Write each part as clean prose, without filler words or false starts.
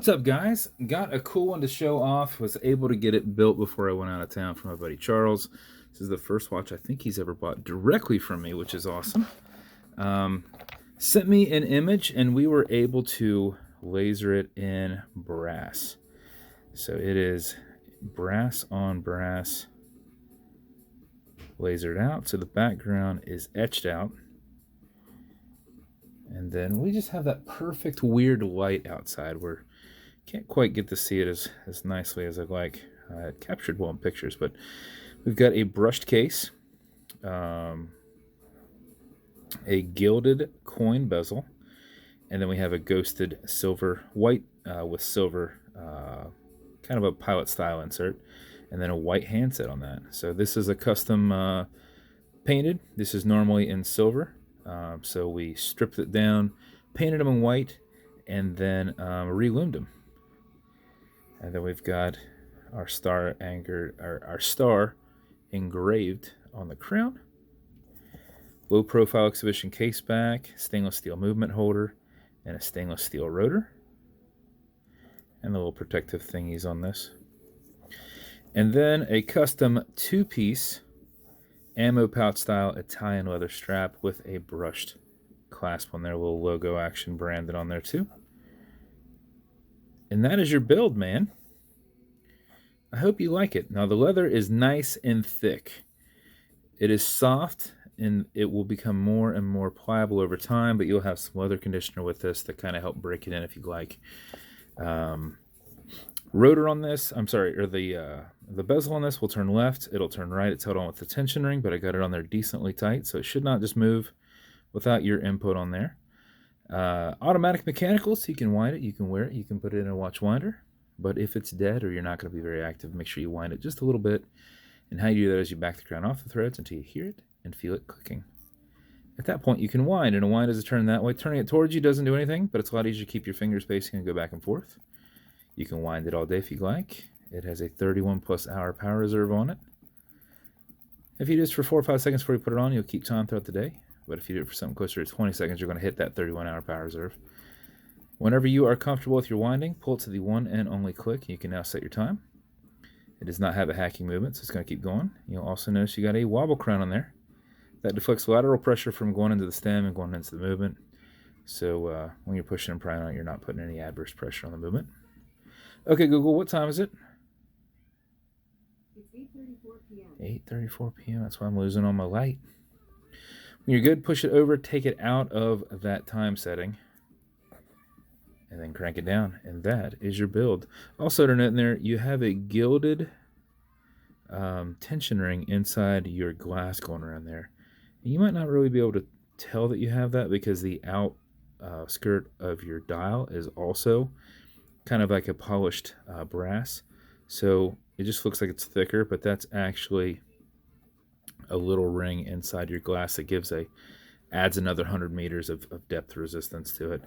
up, guys? Got a cool one to show off. Was able to get it built before I went out of town from my buddy Charles. This is the first watch I think he's ever bought directly from me, which is awesome. Sent me an image, and we were able to laser it in brass. So it is brass on brass lasered out. So the background is etched out. And then we just have that perfect weird light outside where can't quite get to see it as nicely as I'd like. I captured well in pictures, but we've got a brushed case, a gilded coin bezel, and then we have a ghosted silver white with silver, kind of a pilot style insert, and then a white handset on that. So this is a custom painted. This is normally in silver. So we stripped it down, painted them in white, and then reloomed them. And then we've got our star anchored, our star engraved on the crown. Low profile exhibition caseback, stainless steel movement holder, and a stainless steel rotor. And the little protective thingies on this. And then a custom two-piece ammo pouch style Italian leather strap with a brushed clasp on there, a little logo action branded on there too. And that is your build, man. I hope you like it. Now the leather is nice and thick. It is soft and it will become more and more pliable over time, but you'll have some leather conditioner with this to kind of help break it in if you like. Rotor on this, the bezel on this will turn left, it'll turn right. It's held on with the tension ring, but I got it on there decently tight, so it should not just move without your input on there. Automatic mechanical, so you can wind it, you can wear it, you can put it in a watch winder, but if it's dead or you're not going to be very active, make sure you wind it just a little bit. And how you do that is you back the crown off the threads until you hear it and feel it clicking. At that point, you can wind, and a wind is a turn that way. Turning it towards you doesn't do anything, but it's a lot easier to keep your fingers spacing and go back and forth. You can wind it all day if you like. It has a 31+ hour power reserve on it. If you do this for 4 or 5 seconds before you put it on, you'll keep time throughout the day. But if you do it for something closer to 20 seconds, you're going to hit that 31-hour power reserve. Whenever you are comfortable with your winding, pull it to the one and only click. You can now set your time. It does not have a hacking movement, so it's going to keep going. You'll also notice you got a wobble crown on there. That deflects lateral pressure from going into the stem and going into the movement. So when you're pushing and prying on it, you're not putting any adverse pressure on the movement. Okay, Google, what time is it? It's 8:34 p.m. 8:34 p.m. That's why I'm losing on my light. When you're good, push it over, take it out of that time setting, and then crank it down. And that is your build. Also, to note in there, you have a gilded tension ring inside your glass going around there. And you might not really be able to tell that you have that because the out skirt of your dial is also kind of like a polished brass, so it just looks like it's thicker, but that's actually a little ring inside your glass that adds another 100 meters of depth resistance to it.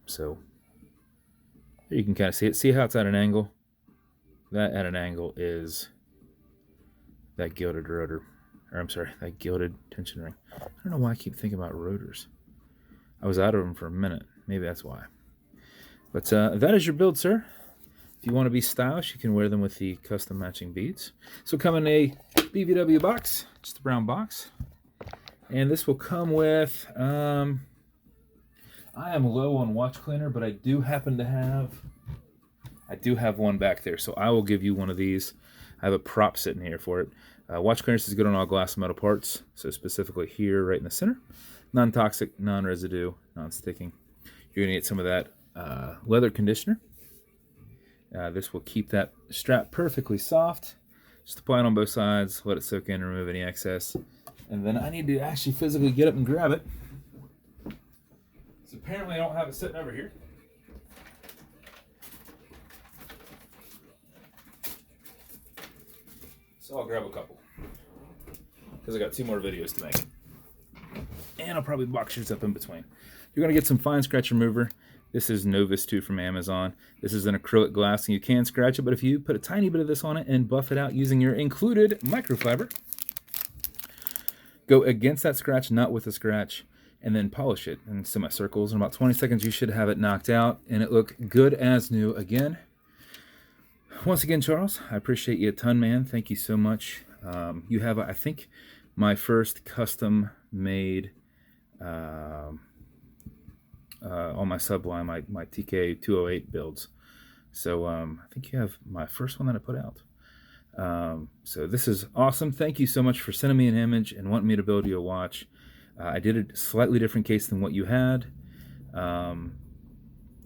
So you can kind of see it. See how it's at an angle? That at an angle is that gilded rotor, or I'm sorry, that gilded tension ring. I don't know why I keep thinking about rotors. I was out of them for a minute. Maybe that's why. But that is your build, sir. If you want to be stylish, you can wear them with the custom matching beads. So come in a BVW box, just a brown box. And this will come with, I am low on watch cleaner, but I do happen to have one back there. So I will give you one of these. I have a prop sitting here for it. Watch clearance is good on all glass and metal parts. So specifically here, right in the center. Non-toxic, non-residue, non-sticking. You're going to get some of that leather conditioner. This will keep that strap perfectly soft. Just apply it on both sides, let it soak in, remove any excess. And then I need to actually physically get up and grab it. So apparently I don't have it sitting over here. So I'll grab a couple, because I got 2 more videos to make. And I'll probably box yours up in between. You're going to get some fine scratch remover. This is Novus 2 from Amazon. This is an acrylic glass, and you can scratch it, but if you put a tiny bit of this on it and buff it out using your included microfiber, go against that scratch, not with a scratch, and then polish it in semicircles. In about 20 seconds, you should have it knocked out and it look good as new again. Once again, Charles, I appreciate you a ton, man. Thank you so much. You have, I think, my first custom made on my Sublime, my TK 208 builds. So I think you have my first one that I put out. So this is awesome. Thank you so much for sending me an image and wanting me to build you a watch. I did a slightly different case than what you had.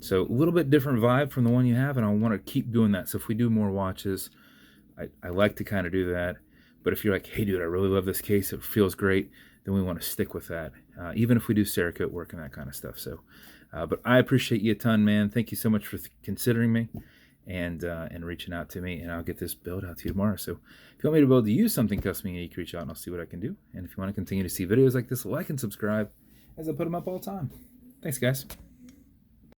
So a little bit different vibe from the one you have, and I want to keep doing that. So if we do more watches, I like to kind of do that. But if you're like, hey dude, I really love this case, it feels great, then we want to stick with that. Even if we do Cerakote work and that kind of stuff. So, but I appreciate you a ton, man. Thank you so much for considering me and reaching out to me, and I'll get this build out to you tomorrow. So if you want me to build to use something custom unique, reach out and I'll see what I can do. And if you want to continue to see videos like this, like and subscribe as I put them up all the time. Thanks, guys.